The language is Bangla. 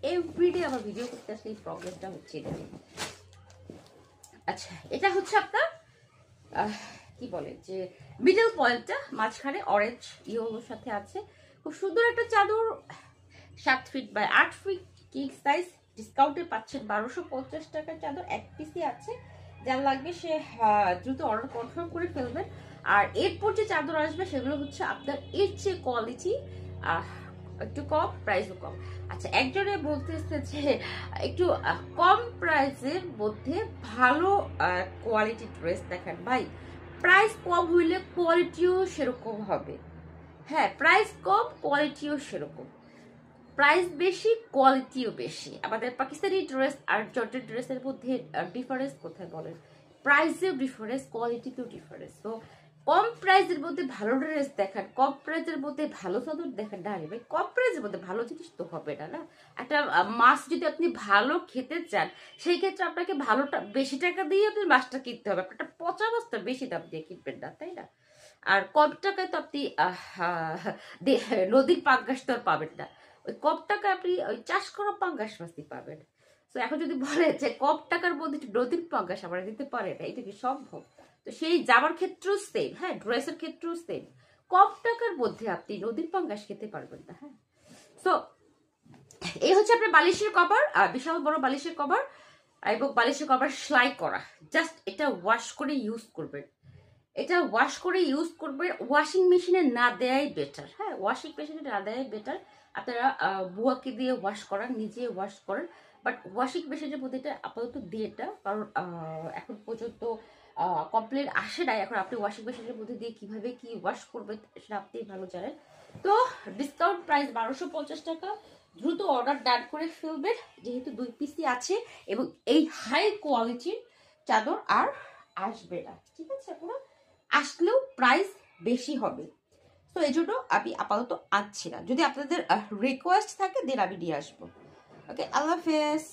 এভরিডে আমার ভিডিও করতে আসলে এই প্রবলেমটা হচ্ছে। আচ্ছা, এটা হচ্ছে আপনার কি বলে যে মিডল পয়েন্টটা, মাঝখানে অরেঞ্জ ইয়েলোর সাথে আছে। খুব সুন্দর একটা চাদর, 7 feet by 8 feet king size. ডিসকাউন্টে পাচ্ছেন 1250 টাকার চাদর, এক পিসই আছে। যার লাগবে সে দ্রুত অর্ডার কনফার্ম করে ফেলবেন। আর এরপর যে চাদর আসবে সেগুলো হচ্ছে আপনার এর চেয়ে কোয়ালিটি একটু কম, প্রাইসও কম। আচ্ছা, একজনে বলতেছে যে একটু কম প্রাইসের মধ্যে ভালো কোয়ালিটি ড্রেস দেখান। ভাই, প্রাইস কম হইলে কোয়ালিটিও সেরকম হবে। হ্যাঁ, প্রাইস কম, কোয়ালিটিও সেরকম। প্রাইস বেশি, কোয়ালিটিও বেশি। আমাদের পাকিস্তানি ড্রেস আর জর্জেট ড্রেসের মধ্যে ডিফারেন্স কোথায় বলেন? প্রাইসেও ডিফারেন্স, কোয়ালিটিতেও ডিফারেন্স। তো কম প্রাইসের মধ্যে ভালো ড্রেস দেখান, কম প্রাইসের মধ্যে ভালো চাদর দেখান। না রে ভাই, কম প্রাইসের মধ্যে ভালো জিনিস তো হবে না। না, একটা মাছ যদি আপনি ভালো খেতে চান, সেই ক্ষেত্রে আপনাকে ভালোটা বেশি টাকা দিয়ে আপনি মাছটা কিনতে হবে। আপনার পচা মাছটা বেশি দাম দিয়ে কিনবেন না, তাই না? আর কম টাকায় তো আপনি নদীর পাঙ্গাস তো আর পাবেন না। ওই কম টাকায় আপনি ওই চাষ করা পাঙ্গাস মাছই পাবেন। তো এখন যদি বলে যে কম টাকার মধ্যে নদীর পাঙ্গাস আমরা দিতে পারে না, এটা কি সম্ভব? তো সেই জামার ক্ষেত্রেও সেম, হ্যাঁ, ড্রেসের ক্ষেত্রেও সেম। কম টাকার মধ্যে আপনি নদীর পাঙ্গাস খেতে পারবেন না। হ্যাঁ, তো এই হচ্ছে আপনার বালিশের কভার, বিশাল বড় বালিশের কভার, এবং বালিশের কভার সেলাই করা। জাস্ট এটা ওয়াশ করে ইউজ করবেন। এটা ওয়াশ করে ইউজ করবেন, ওয়াশিং মেশিনে না দেয়াই বেটার। হ্যাঁ, ওয়াশিং মেশিনে না দেয়াই বেটার। আপনারা বুয়াকে দিয়ে ওয়াশ করান, নিজে ওয়াশ করেন, বাট ওয়াশিং মেশিনের মধ্যে এটা আপাতত দিয়ে এটা, কারণ এখন পর্যন্ত কমপ্লেন আসে নাই। এখন আপনি ওয়াশিং মেশিনের মধ্যে দিয়ে কিভাবে কি ওয়াশ করবেন সেটা আপনি ভালো জানেন। তো ডিসকাউন্ট প্রাইস 1250 টাকা। দ্রুত অর্ডার ডান করে ফেলবেন, যেহেতু 2 পিসই আছে এবং এই হাই কোয়ালিটির চাদর আর আসবে না। ঠিক আছে, আপনারা আসলেও প্রাইস বেশি হবে। তো এই জন্য আমি আপাতত আনছি না। যদি আপনাদের রিকোয়েস্ট থাকে দেন আমি নিয়ে আসবো। ওকে, আল্লাহ হাফেজ।